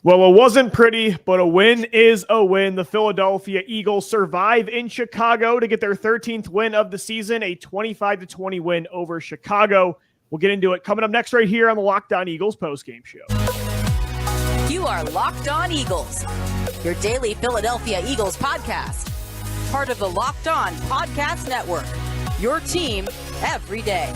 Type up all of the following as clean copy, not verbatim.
Well, it wasn't pretty, but a win is a win. The Philadelphia Eagles survive in Chicago to get their 13th win of the season, a 25-20 win over Chicago. We'll get into it coming up next right here on the Locked On Eagles postgame show. You are Locked On Eagles, your daily Philadelphia Eagles podcast. Part of the Locked On Podcast Network, your team every day.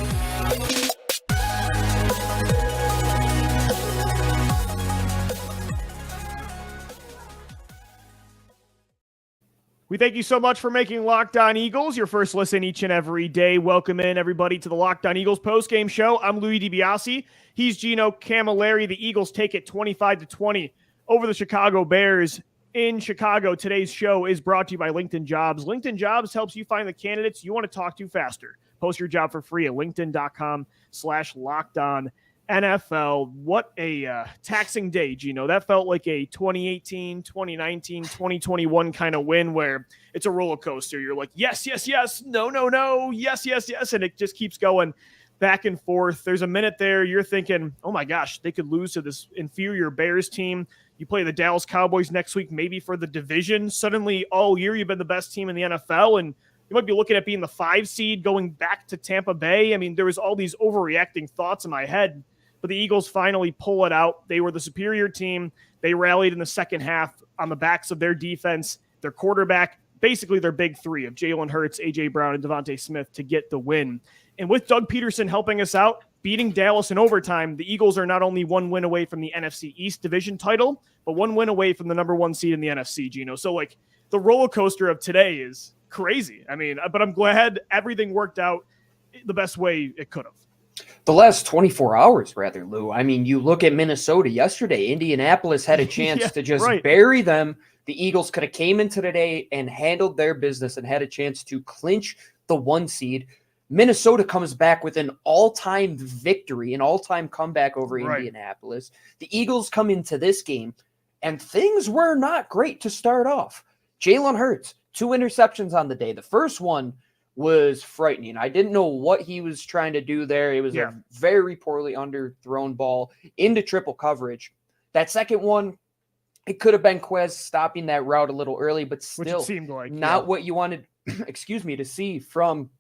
We thank you so much for making Locked On Eagles your first listen each and every day. Welcome in, everybody, to the Locked On Eagles postgame show. I'm Louis DiBiase. He's Gino Camilleri. The Eagles take it 25-20 over the Chicago Bears in Chicago. Today's show is brought to you by LinkedIn Jobs. LinkedIn Jobs helps you find the candidates you want to talk to faster. Post your job for free at linkedin.com/lockedon. NFL, what a taxing day, Gino. That felt like a 2018, 2019, 2021 kind of win where it's a roller coaster. You're like, yes, yes, yes, no, no, no, yes, yes, yes, and it just keeps going back and forth. There's a minute there you're thinking, oh my gosh, they could lose to this inferior Bears team. You play the Dallas Cowboys next week, maybe for the division. Suddenly, all year, you've been the best team in the NFL, and you might be looking at being the 5 seed going back to Tampa Bay. I mean, there was all these overreacting thoughts in my head. But the Eagles finally pull it out. They were the superior team. They rallied in the second half on the backs of their defense, their quarterback, basically their big three of Jalen Hurts, A.J. Brown, and Devontae Smith to get the win. And with Doug Peterson helping us out, beating Dallas in overtime, the Eagles are not only one win away from the NFC East division title, but one win away from the number 1 seed in the NFC, Gino. So, like, the roller coaster of today is crazy. I mean, but I'm glad everything worked out the best way it could have. The last 24 hours, rather, Lou. I mean, you look at Minnesota yesterday. Indianapolis had a chance to just bury them. The Eagles could have came into today and handled their business and had a chance to clinch the 1 seed. Minnesota comes back with an all-time victory, an all-time comeback over Indianapolis. The Eagles come into this game, and things were not great to start off. Jalen Hurts, 2 interceptions on the day. The first one was frightening. I didn't know what he was trying to do there. It was a very poorly underthrown ball into triple coverage. That second one, it could have been Quez stopping that route a little early, but still seemed like, not what you wanted, to see from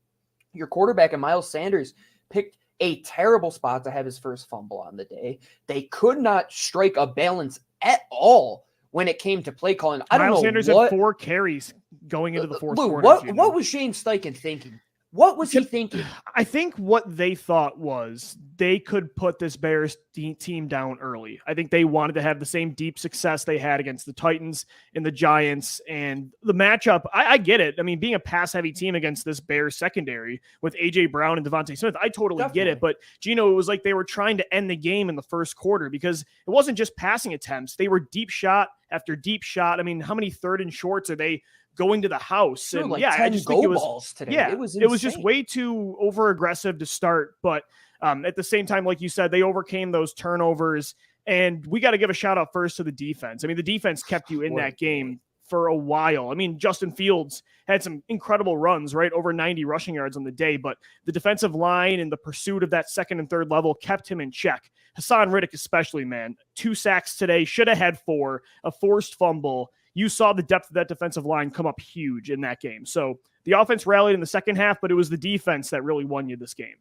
your quarterback. And Miles Sanders picked a terrible spot to have his first fumble on the day. They could not strike a balance at all when it came to play calling. Miles Sanders had 4 carries going into the fourth quarter. What was Shane Steichen thinking? What was he thinking? I think what they thought was they could put this Bears team down early. I think they wanted to have the same deep success they had against the Titans and the Giants. And the matchup, I get it. I mean, being a pass-heavy team against this Bears secondary with A.J. Brown and Devontae Smith, I totally get it. But, Gino, it was like they were trying to end the game in the first quarter because it wasn't just passing attempts. They were deep shot after deep shot. I mean, how many third and shorts are they going to the house? And like I just think it was balls today. Yeah, it was just way too over aggressive to start. But at the same time, like you said, they overcame those turnovers. And we got to give a shout out first to the defense. I mean, the defense kept you in that game for a while. I mean, Justin Fields had some incredible runs, right? Over 90 rushing yards on the day, but the defensive line and the pursuit of that second and third level kept him in check. Hassan Riddick especially, man. 2 sacks today, should have had 4, a forced fumble. You saw the depth of that defensive line come up huge in that game. So the offense rallied in the second half, but it was the defense that really won you this game.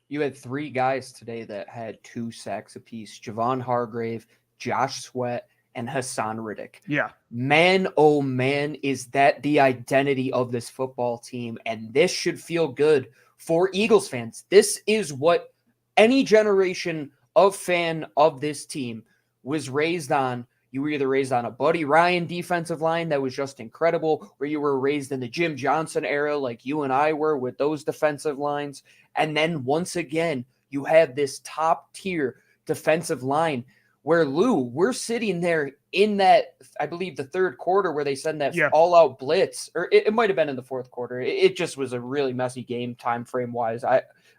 You had 3 guys today that had 2 sacks apiece. Javon Hargrave, Josh Sweat, and Hassan Riddick. Yeah. Man, oh man, is that the identity of this football team. And this should feel good for Eagles fans. This is what any generation of fan of this team was raised on. You were either raised on a Buddy Ryan defensive line that was just incredible, or you were raised in the Jim Johnson era like you and I were with those defensive lines. And then once again, you have this top tier defensive line where, Lou, we're sitting there in that, I believe, the third quarter where they send that all-out blitz, or it might have been in the fourth quarter. It just was a really messy game time frame-wise.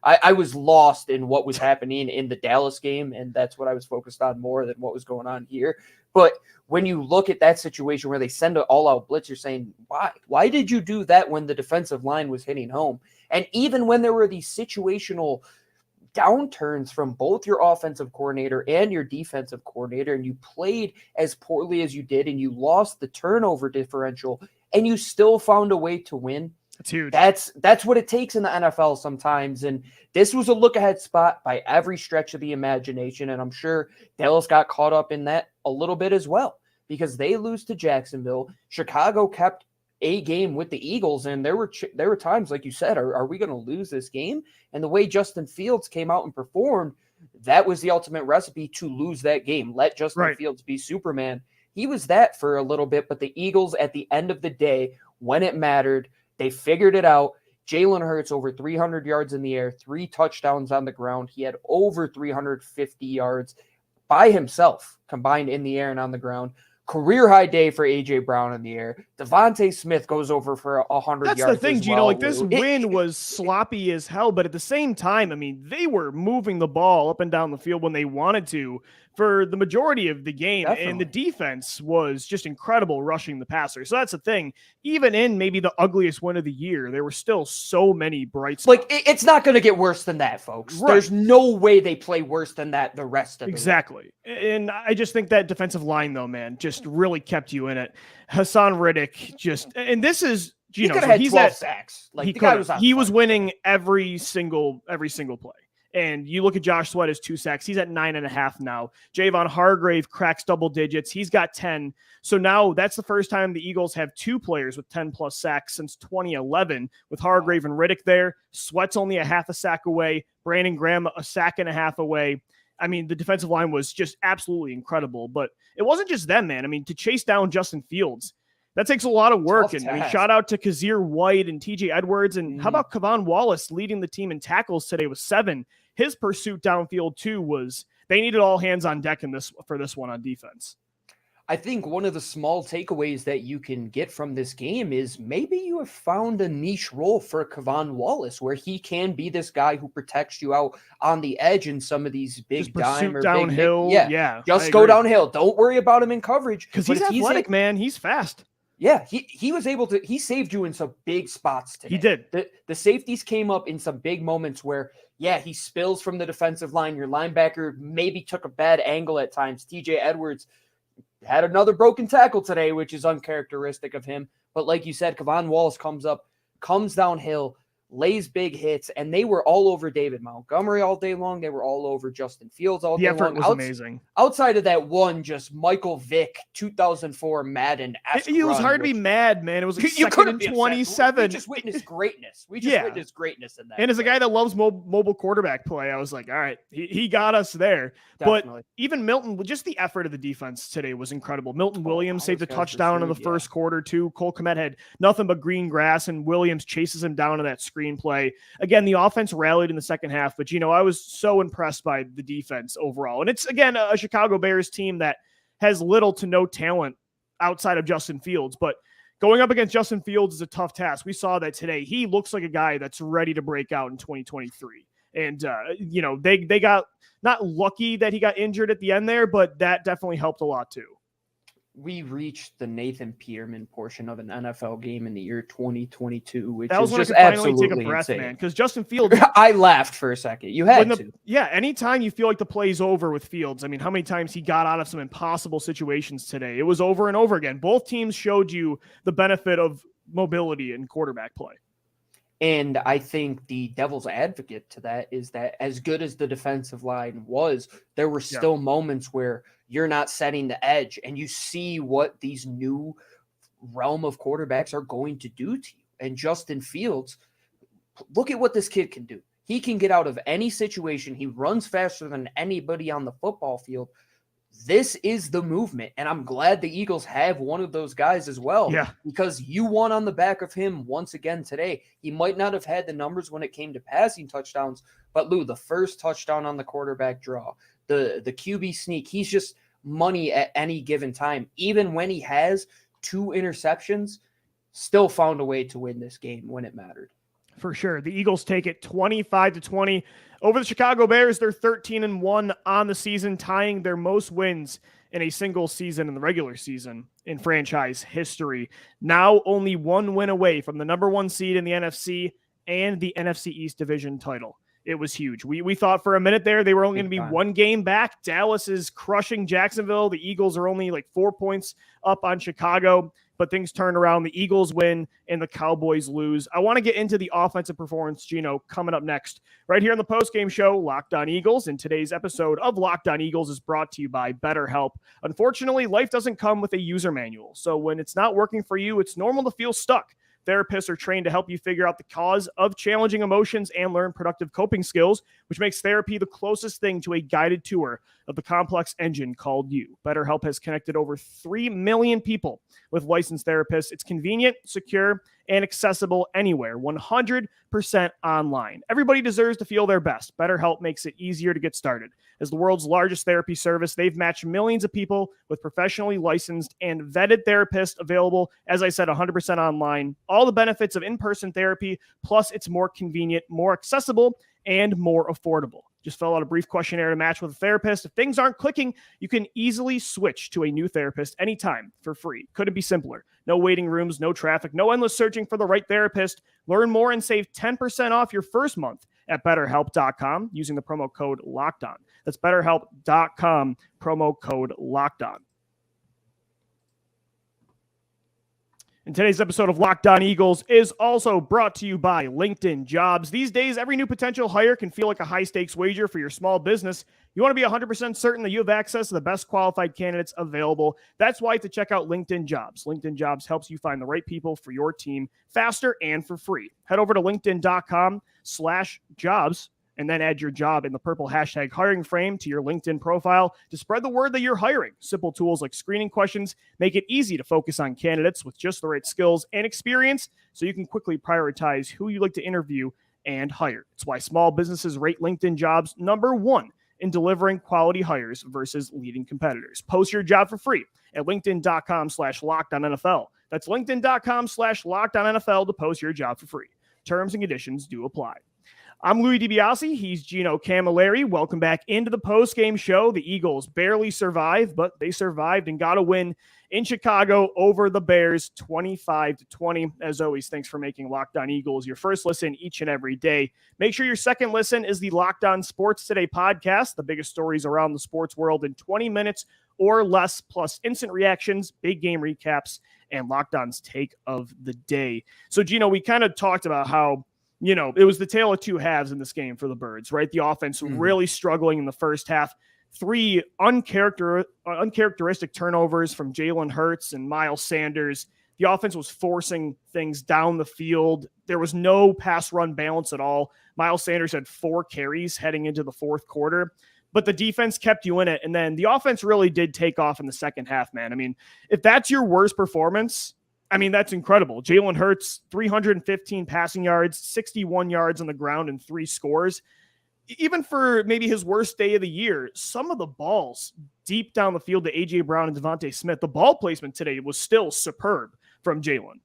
I was lost in what was happening in the Dallas game, and that's what I was focused on more than what was going on here. But when you look at that situation where they send an all-out blitz, you're saying, why? Why did you do that when the defensive line was hitting home? And even when there were these situational downturns from both your offensive coordinator and your defensive coordinator, and you played as poorly as you did, and you lost the turnover differential, and you still found a way to win. It's huge. That's what it takes in the NFL sometimes. And this was a look-ahead spot by every stretch of the imagination, and I'm sure Dallas got caught up in that a little bit as well, because they lose to Jacksonville. Chicago kept a game with the Eagles, and there were times, like you said, are we going to lose this game? And the way Justin Fields came out and performed, that was the ultimate recipe to lose that game. Let Justin Fields be Superman. He was that for a little bit, but the Eagles, at the end of the day, when it mattered, they figured it out. Jalen Hurts over 300 yards in the air, 3 touchdowns on the ground. He had over 350 yards by himself combined in the air and on the ground. Career high day for A.J. Brown in the air. Devontae Smith goes over for 100 yards. That's the thing, Gino. Well. Like, this win was sloppy as hell, but at the same time, I mean, they were moving the ball up and down the field when they wanted to for the majority of the game. Definitely. And the defense was just incredible rushing the passer. So that's the thing. Even in maybe the ugliest win of the year, there were still so many bright spots. Like, it's not going to get worse than that, folks. Right. There's no way they play worse than that the rest of it. Exactly. And I just think that defensive line, though, man, just really kept you in it. Hassan Riddick and this is, He could have had 12 sacks. Like, he was winning every single play. And you look at Josh Sweat as 2 sacks. He's at 9.5 now. Javon Hargrave cracks double digits. He's got 10. So now that's the first time the Eagles have 2 players with 10 plus sacks since 2011 with Hargrave and Riddick there. Sweat's only a half a sack away. Brandon Graham a sack and a half away. I mean, the defensive line was just absolutely incredible, but it wasn't just them, man. I mean, to chase down Justin Fields, that takes a lot of work. And I mean, shout out to Kazir White and TJ Edwards. And how about Kavon Wallace leading the team in tackles today with 7? His pursuit downfield too was they needed all hands on deck for this one on defense. I think one of the small takeaways that you can get from this game is maybe you have found a niche role for Kavon Wallace where he can be this guy who protects you out on the edge in some of these big dime or downhill. Yeah. Just go downhill. Don't worry about him in coverage. Because he's athletic, man. He's fast. Yeah, he was able to. He saved you in some big spots today. He did. The safeties came up in some big moments where, he spills from the defensive line. Your linebacker maybe took a bad angle at times. TJ Edwards had another broken tackle today, which is uncharacteristic of him. But like you said, Kavon Wallace comes downhill, lays big hits, and they were all over David Montgomery all day long. They were all over Justin Fields all day long. The effort was amazing. Outside of that one, just Michael Vick, 2004 Madden. It was hard to be mad, man. It was like you 2nd and 27. We just witnessed greatness. Witnessed greatness in that. And as a guy that loves mobile quarterback play, I was like, all right, he got us there. Definitely. But even Milton, just the effort of the defense today was incredible. Milton Williams saved a touchdown in the first quarter, too. Cole Kmet had nothing but green grass, and Williams chases him down to that screenplay. Again, the offense rallied in the second half, but, I was so impressed by the defense overall. And it's, again, a Chicago Bears team that has little to no talent outside of Justin Fields, but going up against Justin Fields is a tough task. We saw that today. He looks like a guy that's ready to break out in 2023. And, they got not lucky that he got injured at the end there, but that definitely helped a lot too. We reached the Nathan Peterman portion of an NFL game in the year 2022, which that was is when just I could finally absolutely take a breath, insane. man. Because Justin Fields, I laughed for a second. You had to. Yeah, anytime you feel like the play's over with Fields, I mean, how many times he got out of some impossible situations today? It was over and over again. Both teams showed you the benefit of mobility in quarterback play. And I think the devil's advocate to that is that as good as the defensive line was, there were still moments where you're not setting the edge and you see what these new realm of quarterbacks are going to do to you. And Justin Fields, look at what this kid can do. He can get out of any situation. He runs faster than anybody on the football field. This is the movement, and I'm glad the Eagles have one of those guys as well. Yeah. Because you won on the back of him once again today. He might not have had the numbers when it came to passing touchdowns, but Lou, the first touchdown on the quarterback draw, the QB sneak, he's just money at any given time. Even when he has 2 interceptions, still found a way to win this game when it mattered. For sure. The Eagles take it 25-20 over the Chicago Bears. They're 13-1 on the season, tying their most wins in a single season in the regular season in franchise history. Now only 1 win away from the number 1 seed in the NFC and the NFC East division title. it was huge. We thought for a minute there they were only going to be time. one game back. Dallas is crushing Jacksonville. The Eagles are only like 4 points up on Chicago, but things turn around. The Eagles win and the Cowboys lose. I want to get into the offensive performance, Gino, coming up next. Right here on the postgame show, Locked On Eagles. And today's episode of Locked On Eagles is brought to you by BetterHelp. Unfortunately, life doesn't come with a user manual. So when it's not working for you, it's normal to feel stuck. Therapists are trained to help you figure out the cause of challenging emotions and learn productive coping skills, which makes therapy the closest thing to a guided tour of the complex engine called you. BetterHelp has connected over 3 million people with licensed therapists. It's convenient, secure, and accessible anywhere, 100% online. Everybody deserves to feel their best. BetterHelp makes it easier to get started. As the world's largest therapy service, they've matched millions of people with professionally licensed and vetted therapists available, as I said, 100% online. All the benefits of in-person therapy, plus it's more convenient, more accessible, and more affordable. Just fill out a brief questionnaire to match with a therapist. If things aren't clicking, you can easily switch to a new therapist anytime for free. Couldn't be simpler. No waiting rooms, no traffic, no endless searching for the right therapist. Learn more and save 10% off your first month at BetterHelp.com using the promo code LOCKEDON. That's BetterHelp.com, promo code LOCKEDON. And today's episode of Locked On Eagles is also brought to you by LinkedIn Jobs. These days, every new potential hire can feel like a high-stakes wager for your small business. You want to be 100% certain that you have access to the best qualified candidates available. That's why to check out LinkedIn Jobs. LinkedIn Jobs helps you find the right people for your team faster and for free. Head over to linkedin.com/jobs and then add your job in the purple hashtag hiring frame to your LinkedIn profile to spread the word that you're hiring. Simple tools like screening questions make it easy to focus on candidates with just the right skills and experience so you can quickly prioritize who you like to interview and hire. It's why small businesses rate LinkedIn Jobs #1 in delivering quality hires versus leading competitors. Post your job for free at linkedin.com/LockedOnNFL. That's linkedin.com/LockedOnNFL to post your job for free. Terms and conditions do apply. I'm Louis DiBiase. He's Gino Camilleri. Welcome back into the postgame show. The Eagles barely survived, but they survived and got a win in Chicago over the Bears, 25-20. As always, thanks for making Locked On Eagles your first listen each and every day. Make sure your second listen is the Locked On Sports Today podcast, the biggest stories around the sports world in 20 minutes or less, plus instant reactions, big game recaps, and Locked On's take of the day. So, Gino, we kind of talked about how it was the tale of two halves in this game for the Birds, right? The offense really struggling in the first half. 3 uncharacteristic turnovers from Jalen Hurts and Miles Sanders. The offense was forcing things down the field. There was no pass run balance at all. Miles Sanders had 4 carries heading into the fourth quarter, but the defense kept you in it. And then the offense really did take off in the second half, man. I mean, if that's your worst performance, that's incredible. Jalen Hurts, 315 passing yards, 61 yards on the ground, and 3 scores. Even for maybe his worst day of the year, some of the balls deep down the field to A.J. Brown and Devontae Smith, the ball placement today was still superb from Jalen.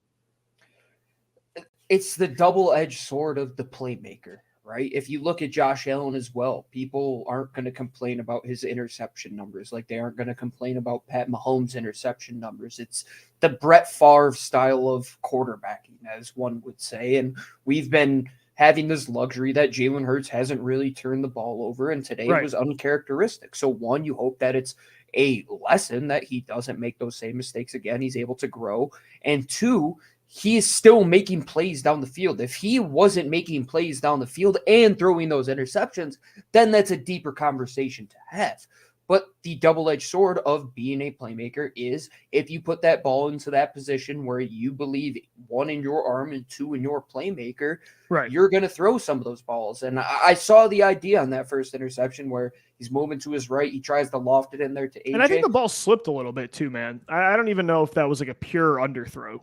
It's the double-edged sword of the playmaker, right? If you look at Josh Allen as well, people aren't going to complain about his interception numbers like they aren't going to complain about Pat Mahomes' interception numbers. It's the Brett Favre style of quarterbacking, as one would say. And we've been having this luxury that Jalen Hurts hasn't really turned the ball over, and today it was uncharacteristic. So, one, you hope that it's a lesson that he doesn't make those same mistakes again. He's able to grow. And 2, he is still making plays down the field. If he wasn't making plays down the field and throwing those interceptions, then that's a deeper conversation to have. But the double-edged sword of being a playmaker is if you put that ball into that position where you believe 1 in your arm and 2 in your playmaker, you're going to throw some of those balls. And I saw the idea on that first interception where he's moving to his right. He tries to loft it in there to AJ. And I think the ball slipped a little bit too, man. I don't even know if that was like a pure underthrow.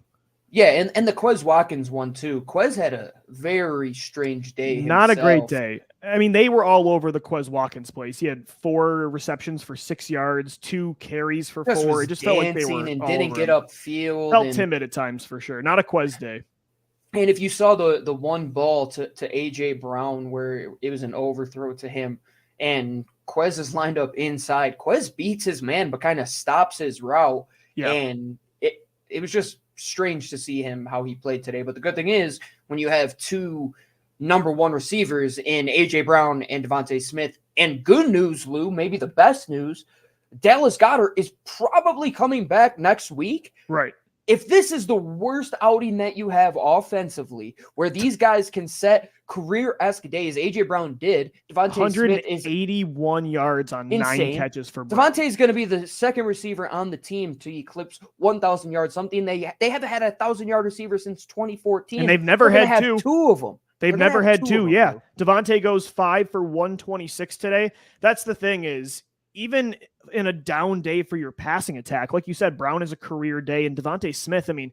Yeah, and the Quez Watkins one too. Quez had a very strange day himself. Not a great day. They were all over the Quez Watkins place. He had 4 receptions for 6 yards, 2 carries for 4. It just felt like they were and all didn't over get him. upfield. Felt timid at times for sure. Not a Quez day. And if you saw the one ball to AJ Brown where it was an overthrow to him, and Quez is lined up inside, Quez beats his man but kind of stops his route. Yeah. And it was just strange to see him how he played today. But the good thing is when you have 2 number one receivers in A.J. Brown and Devontae Smith. And good news, Lou, maybe the best news, Dallas Goedert is probably coming back next week. Right. If this is the worst outing that you have offensively, where these guys can set career-esque days, A.J. Brown did, Devontae Smith is 181 yards on insane. 9 catches for Brown. Devontae is going to be the second receiver on the team to eclipse 1,000 yards, something they haven't had a 1,000-yard receiver since 2014. And they've never They're had gonna have two. two of them. They've They're gonna never have had two two. of them, Yeah. Lou. Devontae goes 5 for 126 today. That's the thing is, even in a down day for your passing attack, like you said, Brown is a career day, and Devontae Smith, I mean,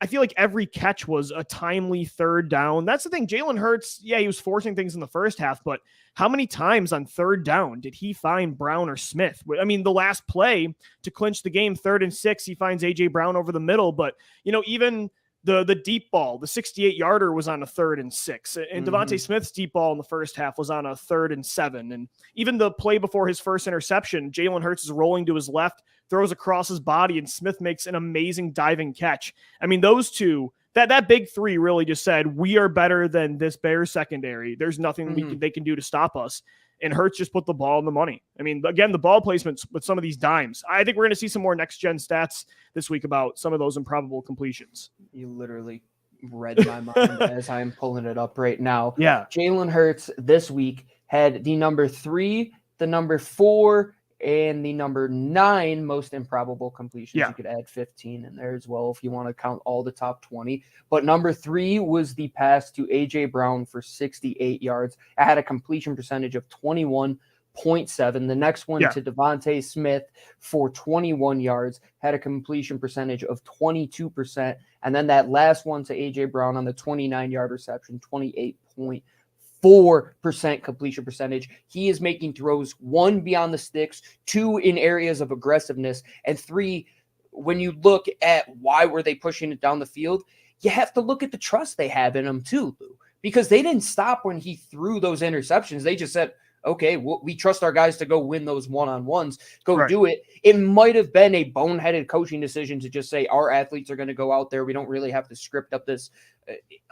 I feel like every catch was a timely third down. That's the thing. Jalen Hurts, yeah, he was forcing things in the first half, but how many times on third down did he find Brown or Smith? I mean, the last play to clinch the game, 3rd and 6, he finds A.J. Brown over the middle, but, even the deep ball, the 68-yarder was on a 3rd and 6. And Devontae Smith's deep ball in the first half was on a 3rd and 7. And even the play before his first interception, Jalen Hurts is rolling to his left, throws across his body, and Smith makes an amazing diving catch. I mean, those two, that big three really just said, we are better than this Bears secondary. There's nothing they can do to stop us. And Hurts just put the ball in the money. I mean, again, the ball placements with some of these dimes. I think we're going to see some more next-gen stats this week about some of those improbable completions. You literally read my mind as I'm pulling it up right now. Yeah. Jalen Hurts this week had the number 3, the number 4, and the number 9 most improbable completions. Yeah. You could add 15 in there as well if you want to count all the top 20. But number 3 was the pass to A.J. Brown for 68 yards. I had a completion percentage of 21.7. The next one to Devontae Smith for 21 yards, had a completion percentage of 22%. And then that last one to A.J. Brown on the 29-yard reception, 28.4% completion percentage. He is making throws, 1, beyond the sticks, 2, in areas of aggressiveness, and 3, when you look at why were they pushing it down the field, you have to look at the trust they have in him too, Lou, because they didn't stop when he threw those interceptions. They just said, okay, we trust our guys to go win those one-on-ones, do it. It might have been a boneheaded coaching decision to just say our athletes are going to go out there. We don't really have to script up this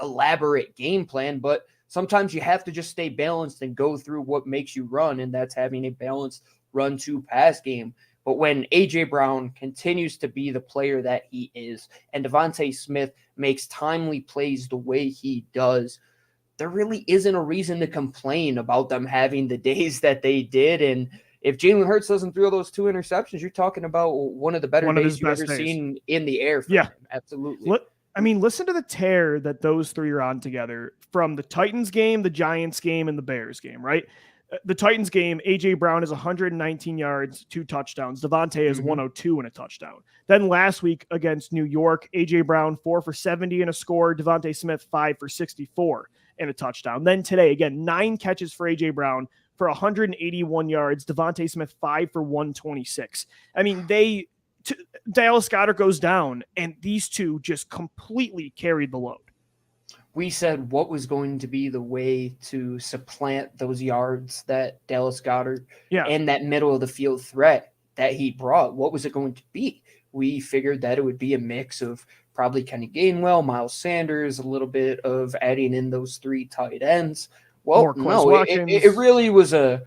elaborate game plan, but sometimes you have to just stay balanced and go through what makes you run, and that's having a balanced run-to-pass game. But when A.J. Brown continues to be the player that he is, and Devontae Smith makes timely plays the way he does, there really isn't a reason to complain about them having the days that they did. And if Jalen Hurts doesn't throw those 2 interceptions, you're talking about one of the better days you've ever seen in the air. Him. Absolutely. I mean, listen to the tear that those 3 are on together from the Titans game, the Giants game, and the Bears game, right? The Titans game, A.J. Brown is 119 yards, 2 touchdowns. Devontae is 102 and a touchdown. Then last week against New York, A.J. Brown 4 for 70 and a score. Devontae Smith 5 for 64 and a touchdown. Then today, again, 9 catches for A.J. Brown for 181 yards. Devontae Smith 5 for 126. I mean, Dallas Goedert goes down, and these two just completely carried the load. We said what was going to be the way to supplant those yards that Dallas Goedert and that middle of the field threat that he brought. What was it going to be? We figured that it would be a mix of probably Kenny Gainwell, Miles Sanders, a little bit of adding in those 3 tight ends. Well, no, it really was a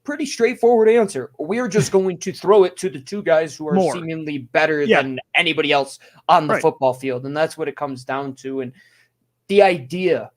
pretty straightforward answer. We're just going to throw it to the 2 guys who are seemingly better than anybody else on the football field. And that's what it comes down to. And the idea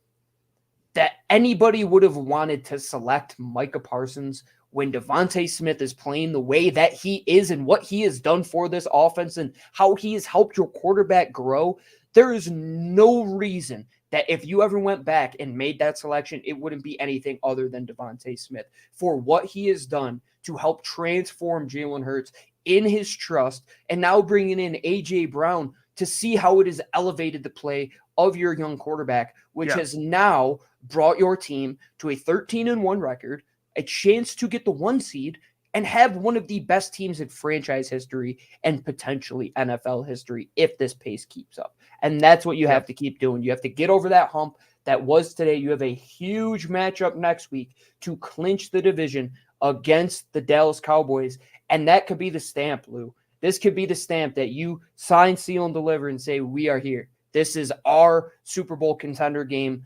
that anybody would have wanted to select Micah Parsons when Devontae Smith is playing the way that he is and what he has done for this offense and how he has helped your quarterback grow, there is no reason that if you ever went back and made that selection, it wouldn't be anything other than Devontae Smith for what he has done to help transform Jalen Hurts in his trust, and now bringing in A.J. Brown to see how it has elevated the play of your young quarterback, which has now brought your team to a 13-1 record, a chance to get the 1 seed, and have one of the best teams in franchise history and potentially NFL history if this pace keeps up. And that's what you have to keep doing. You have to get over that hump that was today. You have a huge matchup next week to clinch the division against the Dallas Cowboys, and that could be the stamp, Lou. This could be the stamp that you sign, seal, and deliver and say, we are here. This is our Super Bowl contender game.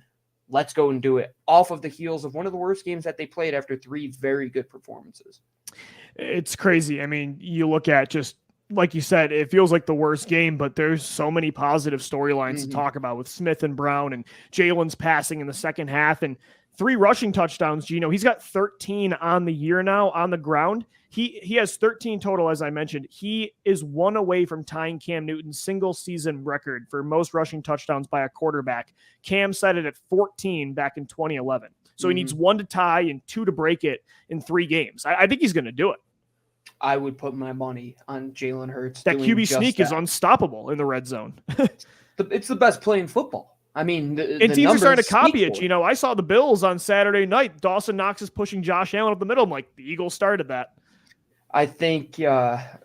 let's go and do it off of the heels of one of the worst games that they played after 3 very good performances. It's crazy. I mean, you look at just like you said, it feels like the worst game, but there's so many positive storylines to talk about with Smith and Brown and Jalen's passing in the second half and 3 rushing touchdowns. Gino, he's got 13 on the year now on the ground. He has 13 total, as I mentioned. He is 1 away from tying Cam Newton's single season record for most rushing touchdowns by a quarterback. Cam set it at 14 back in 2011. So he needs 1 to tie and 2 to break it in 3 games. I think he's going to do it. I would put my money on Jalen Hurts. That QB sneak is unstoppable in the red zone. It's the best play in football. I mean, and teams are starting to copy it. You know, I saw the Bills on Saturday night. Dawson Knox is pushing Josh Allen up the middle. I'm like, the Eagles started that. I think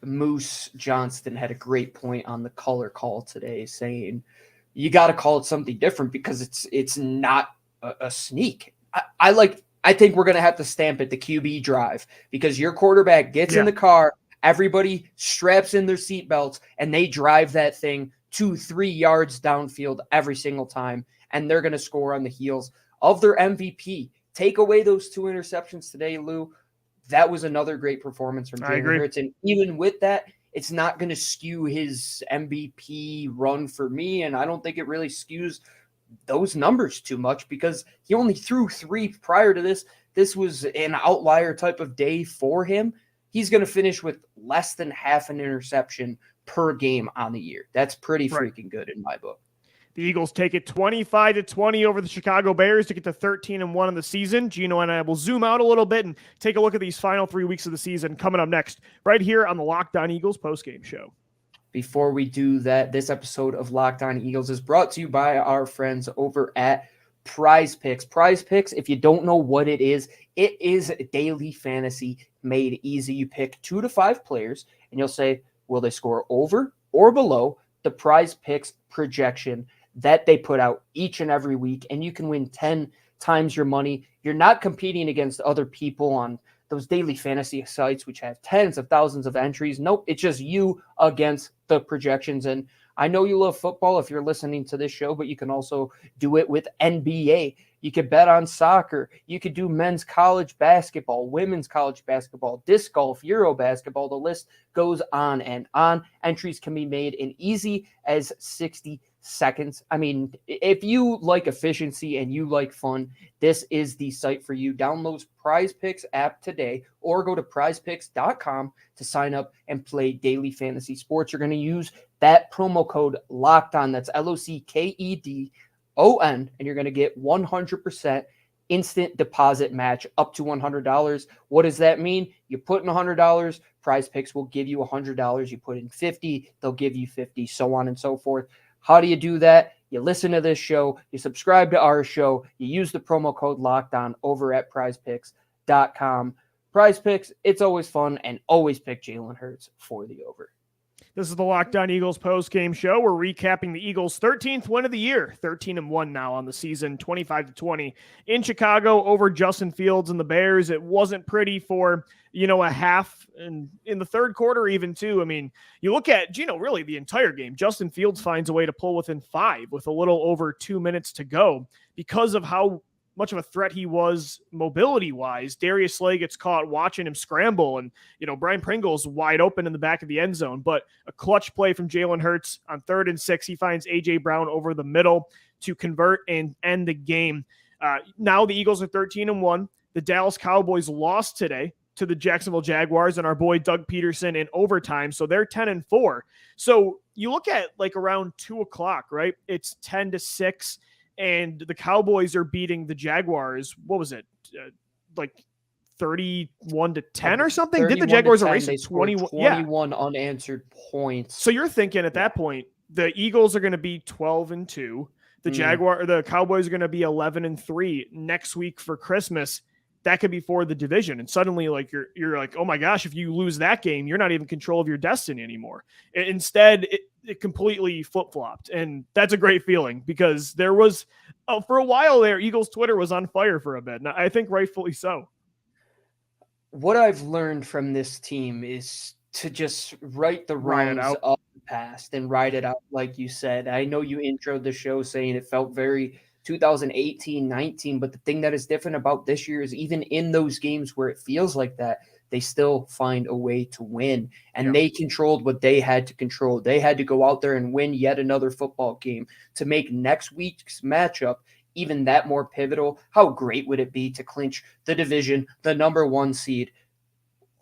Moose Johnston had a great point on the color call today, saying you got to call it something different because it's not a sneak. I think we're going to have to stamp it the QB drive because your quarterback gets in the car, everybody straps in their seatbelts, and they drive that thing 2-3 yards downfield every single time, and they're going to score on the heels of their MVP. Take away those 2 interceptions today, Lou. That was another great performance from Jalen Hurts. And even with that, it's not going to skew his MVP run for me, and I don't think it really skews those numbers too much because he only threw 3 prior to this. This was an outlier type of day for him. He's going to finish with less than half an interception per game on the year. That's pretty freaking good in my book. The Eagles take it 25-20 over the Chicago Bears to get to 13-1 in the season. Gino and I will zoom out a little bit and take a look at these final 3 weeks of the season coming up next, right here on the Locked On Eagles postgame show. Before we do that, this episode of Locked On Eagles is brought to you by our friends over at Prize Picks. Prize Picks, if you don't know what it is daily fantasy made easy. You pick 2 to 5 players, and you'll say, will they score over or below the Prize Picks projection that they put out each and every week, and you can win 10 times your money. You're not competing against other people on those daily fantasy sites, which have tens of thousands of entries. Nope, it's just you against the projections. And I know you love football if you're listening to this show, but you can also do it with NBA. You could bet on soccer. You could do men's college basketball, women's college basketball, disc golf, Euro basketball. The list goes on and on. Entries can be made in easy as 60 seconds. I mean, if you like efficiency and you like fun, this is the site for you. Download Prize Picks app today or go to prizepicks.com to sign up and play daily fantasy sports. You're going to use that promo code Locked On. That's LOCKEDON, and you're going to get 100% instant deposit match up to $100. What does that mean? You put in $100, Prize Picks will give you $100. You put in $50, they'll give you $50, so on and so forth. How do you do that? You listen to this show, you subscribe to our show, you use the promo code Locked On over at prizepicks.com. Prize Picks, it's always fun, and always pick Jalen Hurts for the over. This is the Locked On Eagles post-game show. We're recapping the Eagles' 13th win of the year, 13-1 now on the season, 25-20 in Chicago over Justin Fields and the Bears. It wasn't pretty for, a half, and in the third quarter even too. I mean, you look at, really the entire game. Justin Fields finds a way to pull within 5 with a little over 2 minutes to go because of how much of a threat he was mobility-wise. Darius Slay gets caught watching him scramble, and, Brian Pringle's wide open in the back of the end zone. But a clutch play from Jalen Hurts on 3rd and 6. He finds A.J. Brown over the middle to convert and end the game. Now the Eagles are 13-1. The Dallas Cowboys lost today to the Jacksonville Jaguars and our boy Doug Peterson in overtime. So they're 10-4. So you look at around 2:00, right? It's 10-6. And the Cowboys are beating the Jaguars. What was it? 31-10 or something? Did the Jaguars erase 21 unanswered points? So you're thinking at that point, the Eagles are going to be 12-2. The Cowboys are going to be 11-3 next week for Christmas. That could be for the division. And suddenly you're like, oh my gosh, if you lose that game, you're not even in control of your destiny anymore. Instead, it completely flip-flopped. And that's a great feeling because there was, for a while there, Eagles Twitter was on fire for a bit. And I think rightfully so. What I've learned from this team is to just write the wrongs of the past and ride it out, like you said. I know you introed the show saying it felt very 2018-19. But the thing that is different about this year is even in those games where it feels like that, they still find a way to win. And they controlled what they had to control. They had to go out there and win yet another football game to make next week's matchup even that more pivotal. How great would it be to clinch the division, the number 1 seed,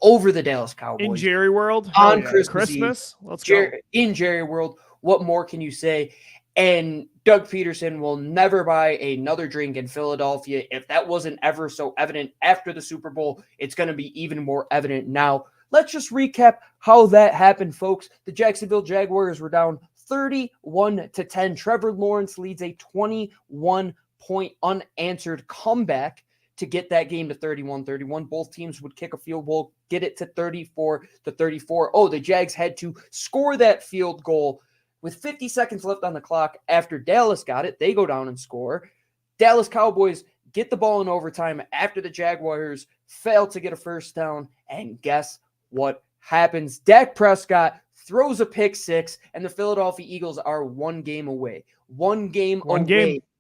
over the Dallas Cowboys in Jerry World on Christmas Eve. Let's go. In Jerry World. What more can you say? And Doug Peterson will never buy another drink in Philadelphia. If that wasn't ever so evident after the Super Bowl, it's going to be even more evident now. Let's just recap how that happened, folks. The Jacksonville Jaguars were down 31-10. Trevor Lawrence leads a 21-point unanswered comeback to get that game to 31-31. Both teams would kick a field goal, get it to 34-34. Oh, the Jags had to score that field goal with 50 seconds left on the clock. After Dallas got it, they go down and score. Dallas Cowboys get the ball in overtime after the Jaguars fail to get a first down. And guess what happens? Dak Prescott throws a pick six, and the Philadelphia Eagles are one game away. One game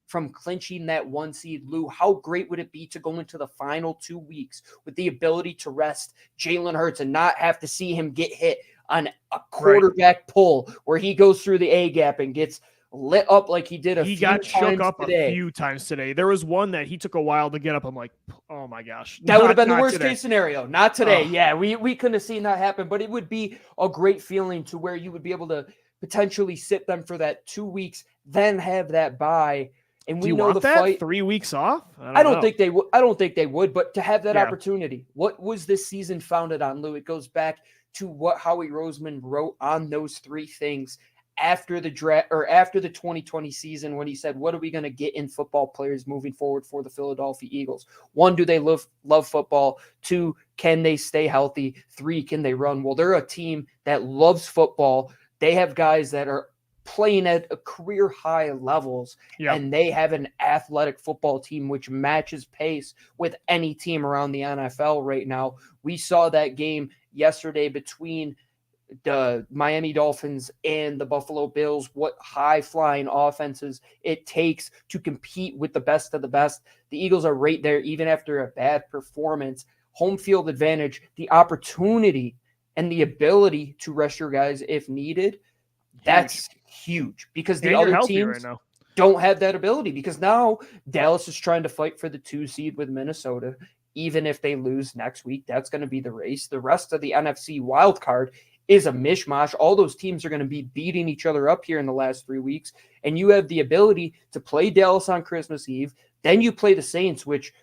from clinching that 1 seed. Lou, how great would it be to go into the final 2 weeks with the ability to rest Jalen Hurts and not have to see him get hit on a quarterback pull where he goes through the A gap and gets lit up like he did He got shook up a few times today. There was one that he took a while to get up. I'm like, oh my gosh. That would have been the worst case scenario. Not today. Yeah, we couldn't have seen that happen, but it would be a great feeling to where you would be able to potentially sit them for that 2 weeks, then have that bye. And we know the fight. 3 weeks off? I don't think they would. I don't think they would. But to have that opportunity, what was this season founded on, Lou? It goes back to what Howie Roseman wrote on those 3 things after the draft or after the 2020 season, when he said, "What are we going to get in football players moving forward for the Philadelphia Eagles? 1, do they love football? 2, can they stay healthy? 3, can they run?" Well, they're a team that loves football. They have guys that are playing at a career high levels, and they have an athletic football team which matches pace with any team around the NFL right now. We saw that game yesterday between the Miami Dolphins and the Buffalo Bills, what high flying offenses it takes to compete with the best of the best. The Eagles are right there, even after a bad performance. Home field advantage, the opportunity and the ability to rest your guys if needed. That's huge because the other teams don't have that ability, because now Dallas is trying to fight for the 2 seed with Minnesota. Even if they lose next week, that's going to be the race. The rest of the NFC wild card is a mishmash. All those teams are going to be beating each other up here in the last 3 weeks. And you have the ability to play Dallas on Christmas Eve. Then you play the Saints, which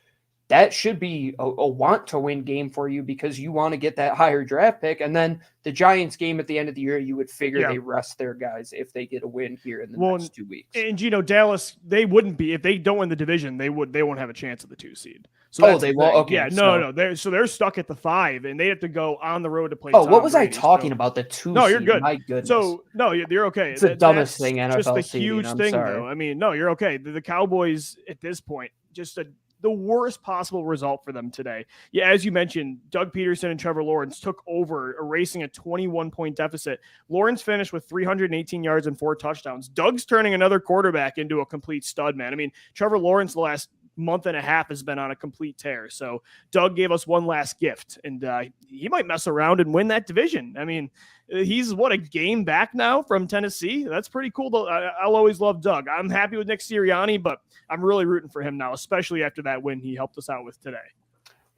that should be a want to win game for you because you want to get that higher draft pick. And then the Giants game at the end of the year, you would figure they rest their guys if they get a win here in the next 2 weeks. And Dallas, they wouldn't be, if they don't win the division, they won't have a chance at the 2 seed. So they won't. Okay. Yeah, no. They're stuck at the 5, and they have to go on the road to play. What was I talking about? The 2 No, seed? you're good. My goodness. So no, you're okay. It's the dumbest thing NFL just a seeding. huge I'm thing, sorry. though. I mean, no, you're okay. The Cowboys at this point, just the worst possible result for them today. Yeah, as you mentioned, Doug Peterson and Trevor Lawrence took over, erasing a 21-point deficit. Lawrence finished with 318 yards and 4 touchdowns. Doug's turning another quarterback into a complete stud, man. I mean, Trevor Lawrence the last month and a half has been on a complete tear. So Doug gave us one last gift, and he might mess around and win that division. I mean, he's a game back now from Tennessee. That's pretty cool. I'll always love Doug. I'm happy with Nick Sirianni, but I'm really rooting for him now, especially after that win he helped us out with today.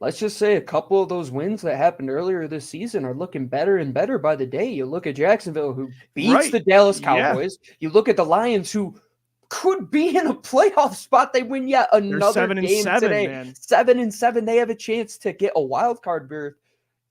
Let's just say a couple of those wins that happened earlier this season are looking better and better by the day. You look at Jacksonville, who beats the Dallas Cowboys. Yeah. You look at the Lions, who could be in a playoff spot. They win yet another game today. Man. 7-7. They have a chance to get a wild card berth.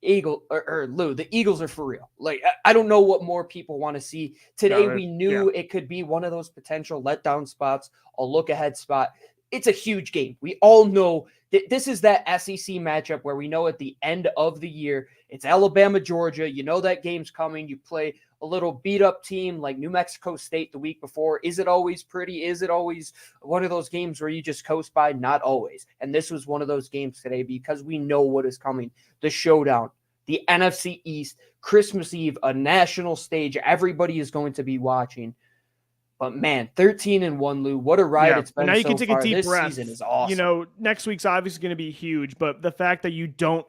Lou, the Eagles are for real. Like, I don't know what more people want to see. Today, we knew it could be one of those potential letdown spots, a look-ahead spot. It's a huge game. We all know that this is that SEC matchup where we know at the end of the year, it's Alabama, Georgia. You know that game's coming. You play a little beat-up team like New Mexico State the week before. Is it always pretty? Is it always one of those games where you just coast by? Not always. And this was one of those games today because we know what is coming. The showdown, the NFC East, Christmas Eve, a national stage. Everybody is going to be watching. But man, 13-1, Lou. What a ride it's been now you so can take far. a deep This breath. season is awesome. You know, next week's obviously going to be huge, but the fact that you don't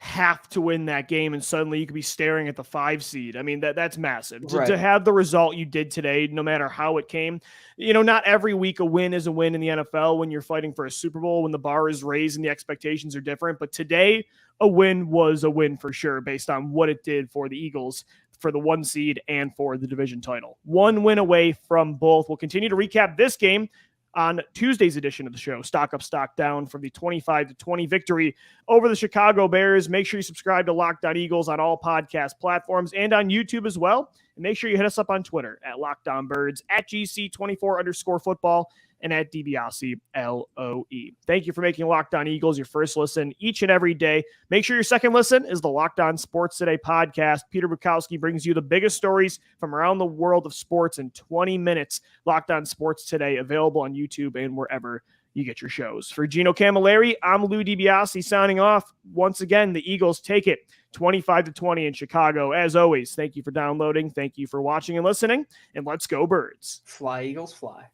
have to win that game and suddenly you could be staring at the 5 seed. I mean, that's massive. Right. To have the result you did today, no matter how it came, you know, not every week a win is a win in the NFL when you're fighting for a Super Bowl, when the bar is raised and the expectations are different. But today, a win was a win for sure based on what it did for the Eagles, for the 1 seed and for the division title. 1 win away from both. We'll continue to recap this game on Tuesday's edition of the show, Stock Up, Stock Down, from the 25-20 victory over the Chicago Bears. Make sure you subscribe to Locked On Eagles on all podcast platforms and on YouTube as well. And make sure you hit us up on Twitter at Locked On Birds, at GC24_football, and at DiBiase LOE. Thank you for making Locked On Eagles your first listen each and every day. Make sure your second listen is the Locked On Sports Today podcast. Peter Bukowski brings you the biggest stories from around the world of sports in 20 minutes. Locked On Sports Today, available on YouTube and wherever you get your shows. For Gino Camilleri, I'm Lou DiBiase signing off. Once again, the Eagles take it 25-20 in Chicago. As always, thank you for downloading. Thank you for watching and listening. And let's go, Birds. Fly, Eagles, fly.